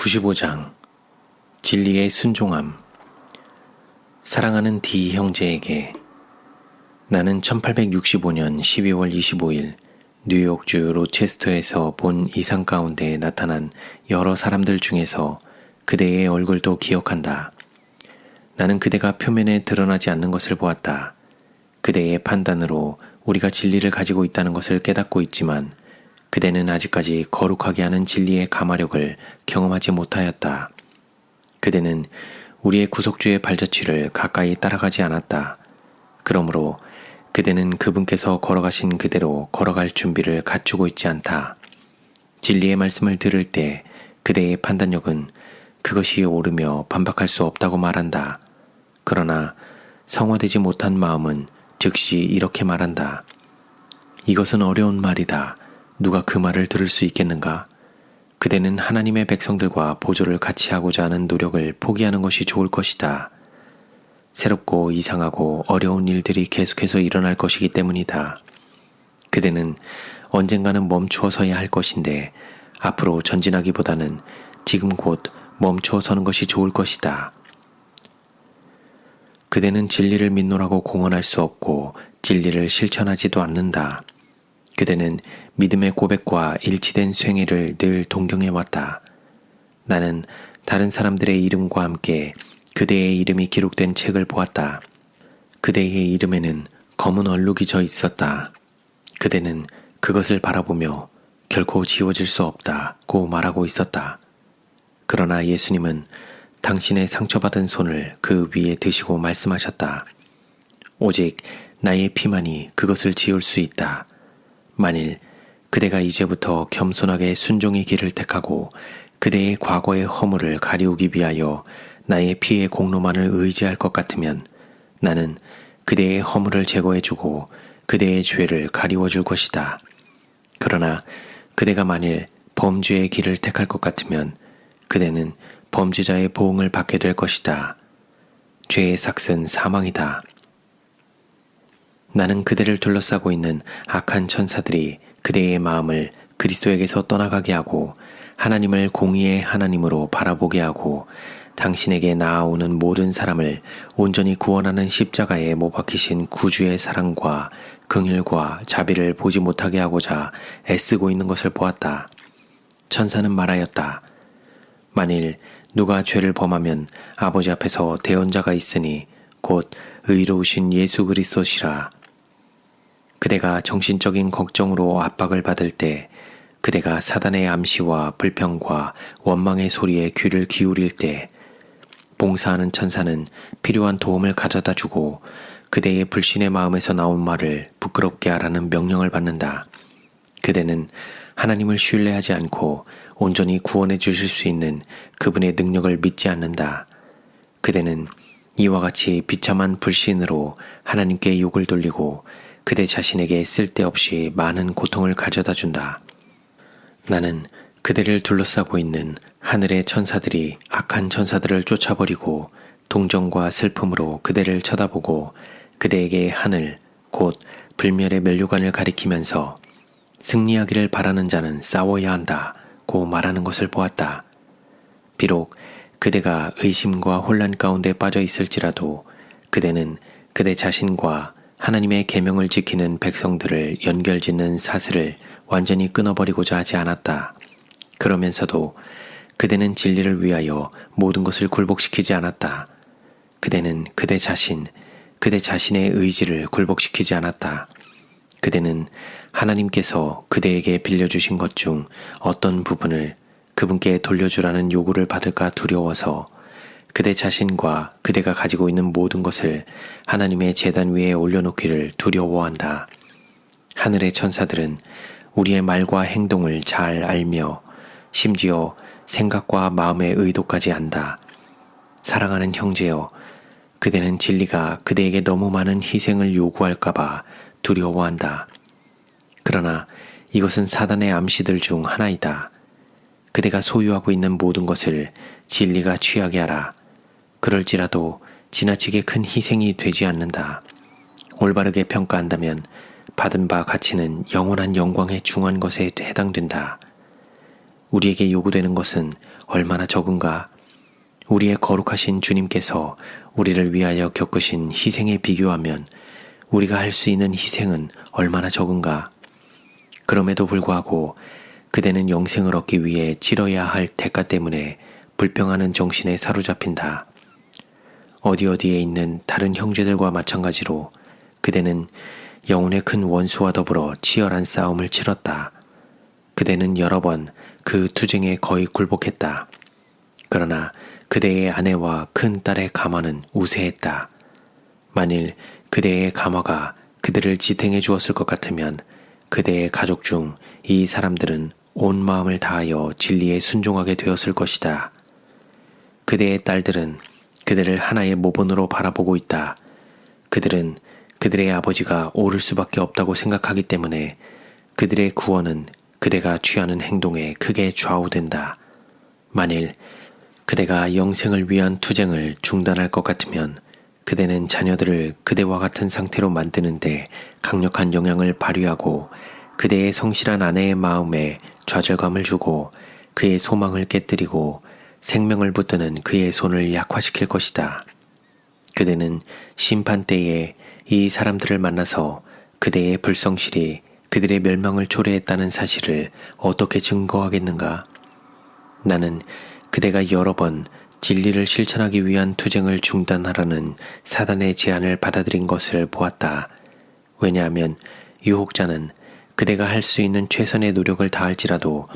95장 진리의 순종함. 사랑하는 D 형제에게, 나는 1865년 12월 25일 뉴욕주 로체스터에서 본 이상 가운데 나타난 여러 사람들 중에서 그대의 얼굴도 기억한다. 나는 그대가 표면에 드러나지 않는 것을 보았다. 그대의 판단으로 우리가 진리를 가지고 있다는 것을 깨닫고 있지만 그대는 아직까지 거룩하게 하는 진리의 가마력을 경험하지 못하였다. 그대는 우리의 구속주의 발자취를 가까이 따라가지 않았다. 그러므로 그대는 그분께서 걸어가신 그대로 걸어갈 준비를 갖추고 있지 않다. 진리의 말씀을 들을 때 그대의 판단력은 그것이 옳으며 반박할 수 없다고 말한다. 그러나 성화되지 못한 마음은 즉시 이렇게 말한다. 이것은 어려운 말이다. 누가 그 말을 들을 수 있겠는가? 그대는 하나님의 백성들과 보조를 같이 하고자 하는 노력을 포기하는 것이 좋을 것이다. 새롭고 이상하고 어려운 일들이 계속해서 일어날 것이기 때문이다. 그대는 언젠가는 멈추어 서야 할 것인데 앞으로 전진하기보다는 지금 곧 멈추어 서는 것이 좋을 것이다. 그대는 진리를 믿노라고 공언할 수 없고 진리를 실천하지도 않는다. 그대는 믿음의 고백과 일치된 쐐기를 늘 동경해왔다. 나는 다른 사람들의 이름과 함께 그대의 이름이 기록된 책을 보았다. 그대의 이름에는 검은 얼룩이 져 있었다. 그대는 그것을 바라보며 결코 지워질 수 없다고 말하고 있었다. 그러나 예수님은 당신의 상처받은 손을 그 위에 드시고 말씀하셨다. 오직 나의 피만이 그것을 지울 수 있다. 만일 그대가 이제부터 겸손하게 순종의 길을 택하고 그대의 과거의 허물을 가리우기 위하여 나의 피의 공로만을 의지할 것 같으면 나는 그대의 허물을 제거해주고 그대의 죄를 가리워줄 것이다. 그러나 그대가 만일 범죄의 길을 택할 것 같으면 그대는 범죄자의 보응을 받게 될 것이다. 죄의 삭은 사망이다. 나는 그대를 둘러싸고 있는 악한 천사들이 그대의 마음을 그리스도에게서 떠나가게 하고 하나님을 공의의 하나님으로 바라보게 하고 당신에게 나아오는 모든 사람을 온전히 구원하는 십자가에 못 박히신 구주의 사랑과 긍휼과 자비를 보지 못하게 하고자 애쓰고 있는 것을 보았다. 천사는 말하였다. 만일 누가 죄를 범하면 아버지 앞에서 대언자가 있으니 곧 의로우신 예수 그리스도시라. 그대가 정신적인 걱정으로 압박을 받을 때, 그대가 사단의 암시와 불평과 원망의 소리에 귀를 기울일 때, 봉사하는 천사는 필요한 도움을 가져다 주고 그대의 불신의 마음에서 나온 말을 부끄럽게 하라는 명령을 받는다. 그대는 하나님을 신뢰하지 않고 온전히 구원해 주실 수 있는 그분의 능력을 믿지 않는다. 그대는 이와 같이 비참한 불신으로 하나님께 욕을 돌리고 그대 자신에게 쓸데없이 많은 고통을 가져다 준다. 나는 그대를 둘러싸고 있는 하늘의 천사들이 악한 천사들을 쫓아버리고 동정과 슬픔으로 그대를 쳐다보고 그대에게 하늘, 곧 불멸의 면류관을 가리키면서 승리하기를 바라는 자는 싸워야 한다고 말하는 것을 보았다. 비록 그대가 의심과 혼란 가운데 빠져 있을지라도 그대는 그대 자신과 하나님의 계명을 지키는 백성들을 연결짓는 사슬을 완전히 끊어버리고자 하지 않았다. 그러면서도 그대는 진리를 위하여 모든 것을 굴복시키지 않았다. 그대는 그대 자신의 의지를 굴복시키지 않았다. 그대는 하나님께서 그대에게 빌려주신 것 중 어떤 부분을 그분께 돌려주라는 요구를 받을까 두려워서 그대 자신과 그대가 가지고 있는 모든 것을 하나님의 제단 위에 올려놓기를 두려워한다. 하늘의 천사들은 우리의 말과 행동을 잘 알며 심지어 생각과 마음의 의도까지 안다. 사랑하는 형제여, 그대는 진리가 그대에게 너무 많은 희생을 요구할까봐 두려워한다. 그러나 이것은 사단의 암시들 중 하나이다. 그대가 소유하고 있는 모든 것을 진리가 취하게 하라. 그럴지라도 지나치게 큰 희생이 되지 않는다. 올바르게 평가한다면 받은 바 가치는 영원한 영광에 중한 것에 해당된다. 우리에게 요구되는 것은 얼마나 적은가? 우리의 거룩하신 주님께서 우리를 위하여 겪으신 희생에 비교하면 우리가 할 수 있는 희생은 얼마나 적은가? 그럼에도 불구하고 그대는 영생을 얻기 위해 치러야 할 대가 때문에 불평하는 정신에 사로잡힌다. 어디에 있는 다른 형제들과 마찬가지로 그대는 영혼의 큰 원수와 더불어 치열한 싸움을 치렀다. 그대는 여러 번 그 투쟁에 거의 굴복했다. 그러나 그대의 아내와 큰 딸의 가마는 우세했다. 만일 그대의 가마가 그들을 지탱해 주었을 것 같으면 그대의 가족 중 이 사람들은 온 마음을 다하여 진리에 순종하게 되었을 것이다. 그대의 딸들은 그들을 하나의 모본으로 바라보고 있다. 그들은 그들의 아버지가 옳을 수밖에 없다고 생각하기 때문에 그들의 구원은 그대가 취하는 행동에 크게 좌우된다. 만일 그대가 영생을 위한 투쟁을 중단할 것 같으면 그대는 자녀들을 그대와 같은 상태로 만드는데 강력한 영향을 발휘하고 그대의 성실한 아내의 마음에 좌절감을 주고 그의 소망을 깨뜨리고 생명을 붙드는 그의 손을 약화시킬 것이다. 그대는 심판 때에 이 사람들을 만나서 그대의 불성실이 그들의 멸망을 초래했다는 사실을 어떻게 증거하겠는가? 나는 그대가 여러 번 진리를 실천하기 위한 투쟁을 중단하라는 사단의 제안을 받아들인 것을 보았다. 왜냐하면 유혹자는 그대가 할 수 있는 최선의 노력을 다할지라도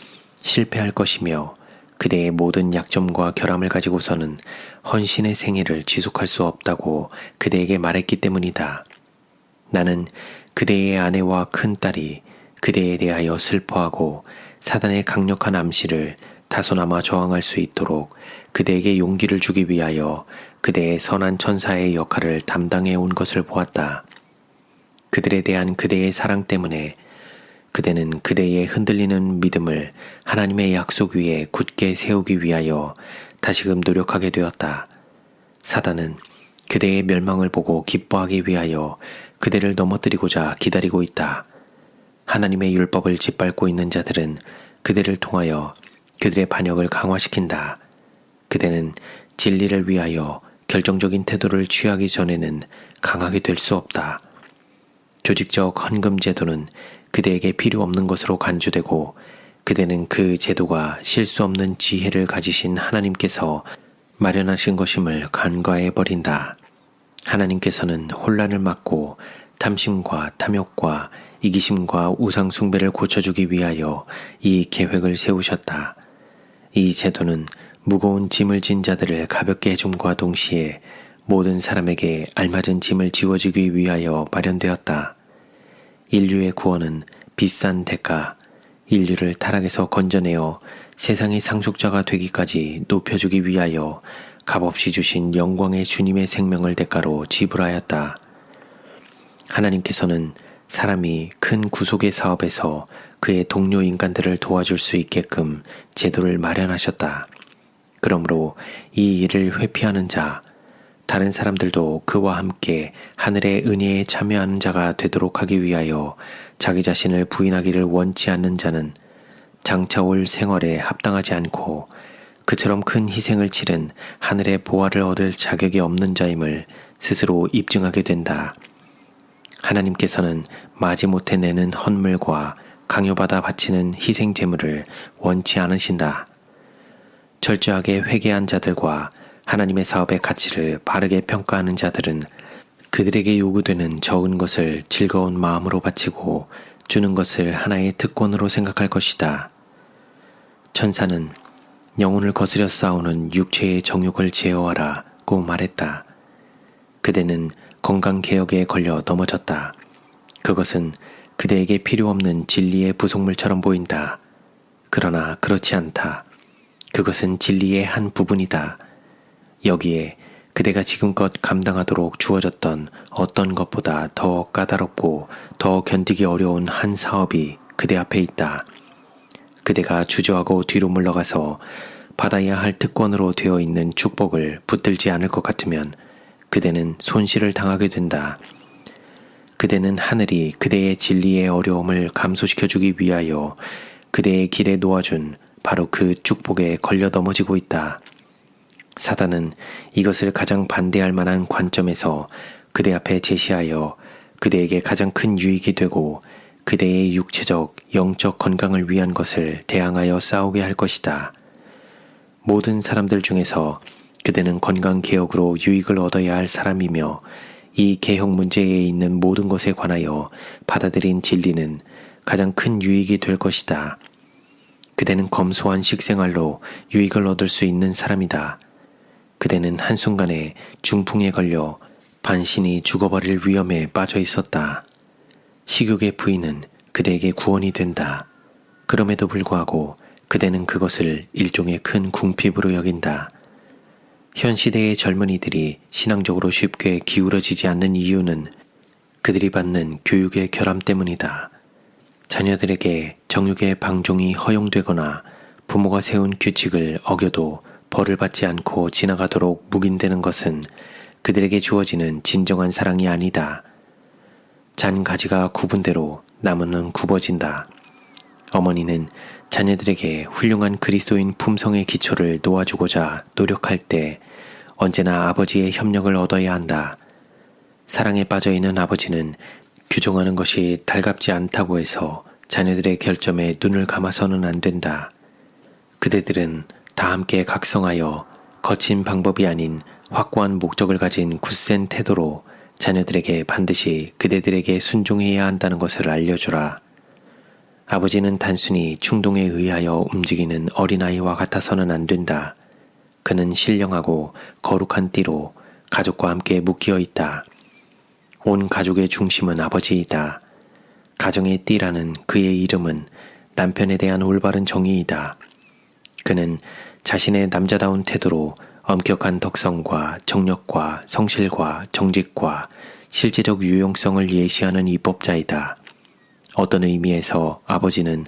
실패할 것이며 그대의 모든 약점과 결함을 가지고서는 헌신의 생애를 지속할 수 없다고 그대에게 말했기 때문이다. 나는 그대의 아내와 큰딸이 그대에 대하여 슬퍼하고 사단의 강력한 암시를 다소나마 저항할 수 있도록 그대에게 용기를 주기 위하여 그대의 선한 천사의 역할을 담당해 온 것을 보았다. 그들에 대한 그대의 사랑 때문에 그대는 그대의 흔들리는 믿음을 하나님의 약속 위에 굳게 세우기 위하여 다시금 노력하게 되었다. 사단은 그대의 멸망을 보고 기뻐하기 위하여 그대를 넘어뜨리고자 기다리고 있다. 하나님의 율법을 짓밟고 있는 자들은 그대를 통하여 그들의 반역을 강화시킨다. 그대는 진리를 위하여 결정적인 태도를 취하기 전에는 강하게 될 수 없다. 조직적 헌금 제도는 그대에게 필요 없는 것으로 간주되고 그대는 그 제도가 실수 없는 지혜를 가지신 하나님께서 마련하신 것임을 간과해버린다. 하나님께서는 혼란을 막고 탐심과 탐욕과 이기심과 우상숭배를 고쳐주기 위하여 이 계획을 세우셨다. 이 제도는 무거운 짐을 진 자들을 가볍게 해줌과 동시에 모든 사람에게 알맞은 짐을 지워주기 위하여 마련되었다. 인류의 구원은 비싼 대가, 인류를 타락에서 건져내어 세상의 상속자가 되기까지 높여주기 위하여 값없이 주신 영광의 주님의 생명을 대가로 지불하였다. 하나님께서는 사람이 큰 구속의 사업에서 그의 동료 인간들을 도와줄 수 있게끔 제도를 마련하셨다. 그러므로 이 일을 회피하는 자, 다른 사람들도 그와 함께 하늘의 은혜에 참여하는 자가 되도록 하기 위하여 자기 자신을 부인하기를 원치 않는 자는 장차 올 생활에 합당하지 않고 그처럼 큰 희생을 치른 하늘의 보화를 얻을 자격이 없는 자임을 스스로 입증하게 된다. 하나님께서는 마지못해 내는 헌물과 강요받아 바치는 희생 제물을 원치 않으신다. 철저하게 회개한 자들과 하나님의 사업의 가치를 바르게 평가하는 자들은 그들에게 요구되는 적은 것을 즐거운 마음으로 바치고 주는 것을 하나의 특권으로 생각할 것이다. 천사는 영혼을 거스려 싸우는 육체의 정욕을 제어하라고 말했다. 그대는 건강개혁에 걸려 넘어졌다. 그것은 그대에게 필요 없는 진리의 부속물처럼 보인다. 그러나 그렇지 않다. 그것은 진리의 한 부분이다. 여기에 그대가 지금껏 감당하도록 주어졌던 어떤 것보다 더 까다롭고 더 견디기 어려운 한 사업이 그대 앞에 있다. 그대가 주저하고 뒤로 물러가서 받아야 할 특권으로 되어 있는 축복을 붙들지 않을 것 같으면 그대는 손실을 당하게 된다. 그대는 하늘이 그대의 진리의 어려움을 감소시켜주기 위하여 그대의 길에 놓아준 바로 그 축복에 걸려 넘어지고 있다. 사단은 이것을 가장 반대할 만한 관점에서 그대 앞에 제시하여 그대에게 가장 큰 유익이 되고 그대의 육체적, 영적 건강을 위한 것을 대항하여 싸우게 할 것이다. 모든 사람들 중에서 그대는 건강개혁으로 유익을 얻어야 할 사람이며 이 개혁 문제에 있는 모든 것에 관하여 받아들인 진리는 가장 큰 유익이 될 것이다. 그대는 검소한 식생활로 유익을 얻을 수 있는 사람이다. 그대는 한순간에 중풍에 걸려 반신이 죽어버릴 위험에 빠져 있었다. 식욕의 부인은 그대에게 구원이 된다. 그럼에도 불구하고 그대는 그것을 일종의 큰 궁핍으로 여긴다. 현 시대의 젊은이들이 신앙적으로 쉽게 기울어지지 않는 이유는 그들이 받는 교육의 결함 때문이다. 자녀들에게 정욕의 방종이 허용되거나 부모가 세운 규칙을 어겨도 벌을 받지 않고 지나가도록 묵인되는 것은 그들에게 주어지는 진정한 사랑이 아니다. 잔 가지가 굽은 대로 나무는 굽어진다. 어머니는 자녀들에게 훌륭한 그리스도인 품성의 기초를 놓아주고자 노력할 때 언제나 아버지의 협력을 얻어야 한다. 사랑에 빠져있는 아버지는 규정하는 것이 달갑지 않다고 해서 자녀들의 결점에 눈을 감아서는 안 된다. 그대들은 다 함께 각성하여 거친 방법이 아닌 확고한 목적을 가진 굳센 태도로 자녀들에게 반드시 그대들에게 순종해야 한다는 것을 알려주라. 아버지는 단순히 충동에 의하여 움직이는 어린아이와 같아서는 안 된다. 그는 신령하고 거룩한 띠로 가족과 함께 묶여 있다. 온 가족의 중심은 아버지이다. 가정의 띠라는 그의 이름은 남편에 대한 올바른 정의이다. 그는 자신의 남자다운 태도로 엄격한 덕성과 정력과 성실과 정직과 실제적 유용성을 예시하는 입법자이다. 어떤 의미에서 아버지는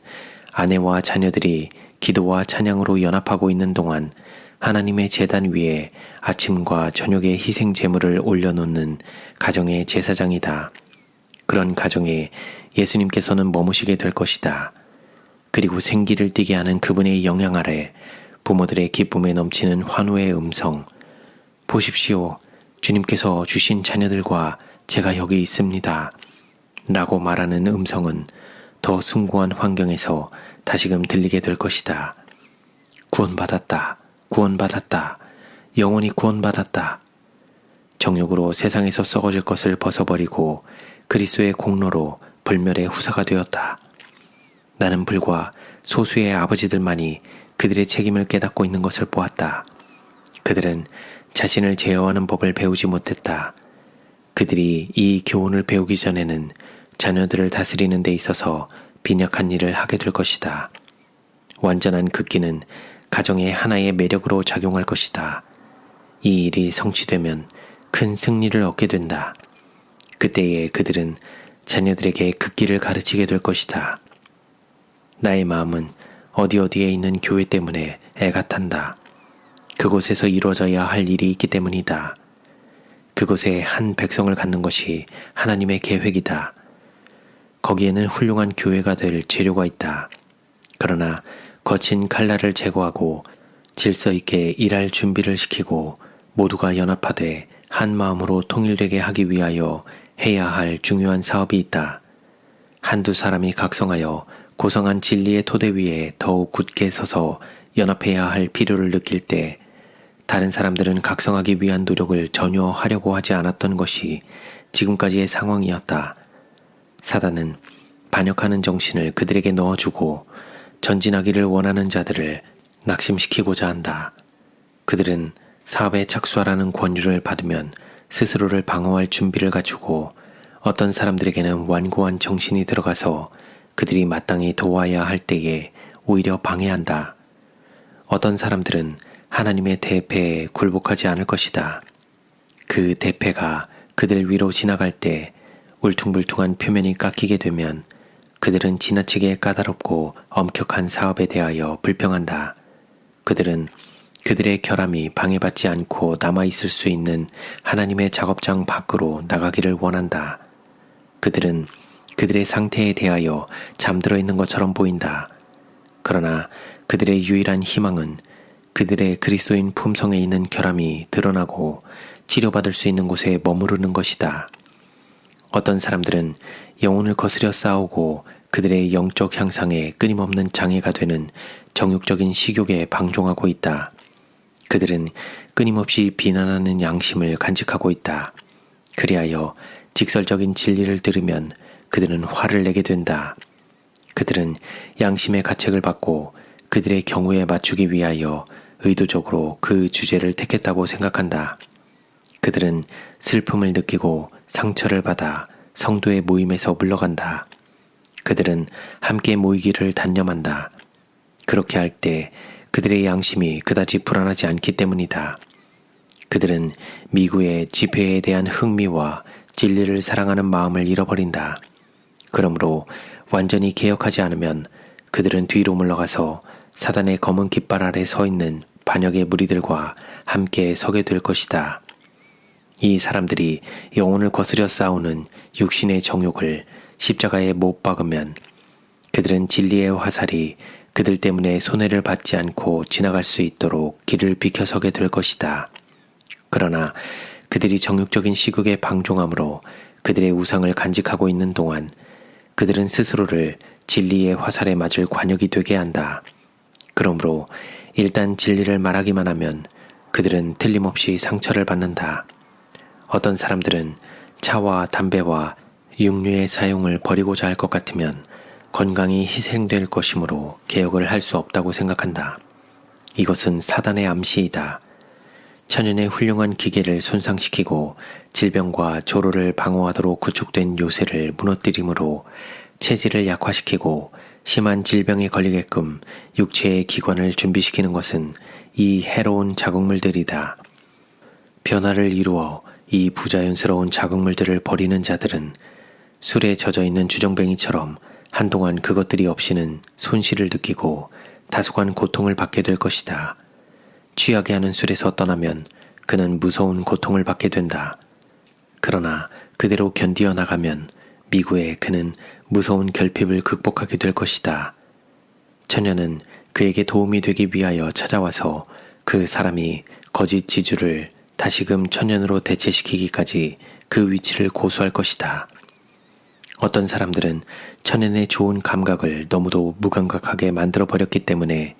아내와 자녀들이 기도와 찬양으로 연합하고 있는 동안 하나님의 제단 위에 아침과 저녁의 희생 제물을 올려놓는 가정의 제사장이다. 그런 가정에 예수님께서는 머무시게 될 것이다. 그리고 생기를 띠게 하는 그분의 영향 아래 부모들의 기쁨에 넘치는 환호의 음성. 보십시오. 주님께서 주신 자녀들과 제가 여기 있습니다. 라고 말하는 음성은 더 숭고한 환경에서 다시금 들리게 될 것이다. 구원받았다. 구원받았다. 영원히 구원받았다. 정욕으로 세상에서 썩어질 것을 벗어버리고 그리스도의 공로로 불멸의 후사가 되었다. 나는 불과 소수의 아버지들만이 그들의 책임을 깨닫고 있는 것을 보았다. 그들은 자신을 제어하는 법을 배우지 못했다. 그들이 이 교훈을 배우기 전에는 자녀들을 다스리는 데 있어서 빈약한 일을 하게 될 것이다. 완전한 극기는 가정의 하나의 매력으로 작용할 것이다. 이 일이 성취되면 큰 승리를 얻게 된다. 그때에 그들은 자녀들에게 극기를 가르치게 될 것이다. 나의 마음은 어디에 있는 교회 때문에 애가 탄다. 그곳에서 이루어져야 할 일이 있기 때문이다. 그곳에 한 백성을 갖는 것이 하나님의 계획이다. 거기에는 훌륭한 교회가 될 재료가 있다. 그러나 거친 칼날을 제거하고 질서 있게 일할 준비를 시키고 모두가 연합하되 한 마음으로 통일되게 하기 위하여 해야 할 중요한 사업이 있다. 한두 사람이 각성하여 고성한 진리의 토대 위에 더욱 굳게 서서 연합해야 할 필요를 느낄 때 다른 사람들은 각성하기 위한 노력을 전혀 하려고 하지 않았던 것이 지금까지의 상황이었다. 사단은 반역하는 정신을 그들에게 넣어주고 전진하기를 원하는 자들을 낙심시키고자 한다. 그들은 사업에 착수하라는 권유를 받으면 스스로를 방어할 준비를 갖추고 어떤 사람들에게는 완고한 정신이 들어가서 그들이 마땅히 도와야 할 때에 오히려 방해한다. 어떤 사람들은 하나님의 대패에 굴복하지 않을 것이다. 그 대패가 그들 위로 지나갈 때 울퉁불퉁한 표면이 깎이게 되면 그들은 지나치게 까다롭고 엄격한 사업에 대하여 불평한다. 그들은 그들의 결함이 방해받지 않고 남아있을 수 있는 하나님의 작업장 밖으로 나가기를 원한다. 그들은 그들의 상태에 대하여 잠들어 있는 것처럼 보인다. 그러나 그들의 유일한 희망은 그들의 그리스도인 품성에 있는 결함이 드러나고 치료받을 수 있는 곳에 머무르는 것이다. 어떤 사람들은 영혼을 거스려 싸우고 그들의 영적 향상에 끊임없는 장애가 되는 정욕적인 식욕에 방종하고 있다. 그들은 끊임없이 비난하는 양심을 간직하고 있다. 그리하여 직설적인 진리를 들으면 그들은 화를 내게 된다. 그들은 양심의 가책을 받고 그들의 경우에 맞추기 위하여 의도적으로 그 주제를 택했다고 생각한다. 그들은 슬픔을 느끼고 상처를 받아 성도의 모임에서 물러간다. 그들은 함께 모이기를 단념한다. 그렇게 할 때 그들의 양심이 그다지 불안하지 않기 때문이다. 그들은 미구의 집회에 대한 흥미와 진리를 사랑하는 마음을 잃어버린다. 그러므로 완전히 개혁하지 않으면 그들은 뒤로 물러가서 사단의 검은 깃발 아래 서 있는 반역의 무리들과 함께 서게 될 것이다. 이 사람들이 영혼을 거스려 싸우는 육신의 정욕을 십자가에 못 박으면 그들은 진리의 화살이 그들 때문에 손해를 받지 않고 지나갈 수 있도록 길을 비켜서게 될 것이다. 그러나 그들이 정욕적인 식욕에 방종함으로 그들의 우상을 간직하고 있는 동안 그들은 스스로를 진리의 화살에 맞을 관역이 되게 한다. 그러므로 일단 진리를 말하기만 하면 그들은 틀림없이 상처를 받는다. 어떤 사람들은 차와 담배와 육류의 사용을 버리고자 할 것 같으면 건강이 희생될 것이므로 개혁을 할 수 없다고 생각한다. 이것은 사단의 암시이다. 천연의 훌륭한 기계를 손상시키고 질병과 조로를 방어하도록 구축된 요새를 무너뜨림으로 체질을 약화시키고 심한 질병에 걸리게끔 육체의 기관을 준비시키는 것은 이 해로운 자극물들이다. 변화를 이루어 이 부자연스러운 자극물들을 버리는 자들은 술에 젖어있는 주정뱅이처럼 한동안 그것들이 없이는 손실을 느끼고 다소간 고통을 받게 될 것이다. 취하게 하는 술에서 떠나면 그는 무서운 고통을 받게 된다. 그러나 그대로 견디어 나가면 미구에 그는 무서운 결핍을 극복하게 될 것이다. 처녀는 그에게 도움이 되기 위하여 찾아와서 그 사람이 거짓 지주를 다시금 천년으로 대체시키기까지 그 위치를 고수할 것이다. 어떤 사람들은 천연의 좋은 감각을 너무도 무감각하게 만들어버렸기 때문에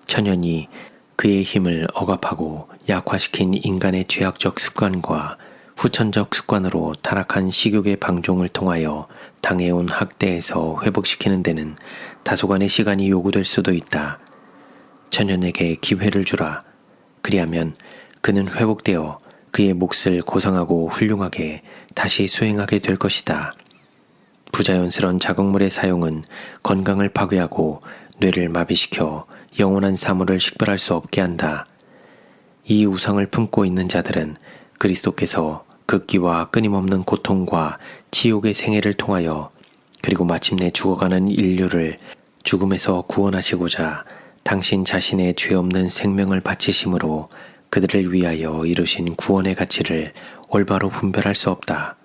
천연이 그의 힘을 억압하고 약화시킨 인간의 죄악적 습관과 후천적 습관으로 타락한 식욕의 방종을 통하여 당해온 학대에서 회복시키는 데는 다소간의 시간이 요구될 수도 있다. 천연에게 기회를 주라. 그리하면 그는 회복되어 그의 몫을 고상하고 훌륭하게 다시 수행하게 될 것이다. 부자연스러운 자극물의 사용은 건강을 파괴하고 뇌를 마비시켜 영원한 사물을 식별할 수 없게 한다. 이 우상을 품고 있는 자들은 그리스도께서 극기와 끊임없는 고통과 치욕의 생애를 통하여 그리고 마침내 죽어가는 인류를 죽음에서 구원하시고자 당신 자신의 죄 없는 생명을 바치심으로 그들을 위하여 이루신 구원의 가치를 올바로 분별할 수 없다.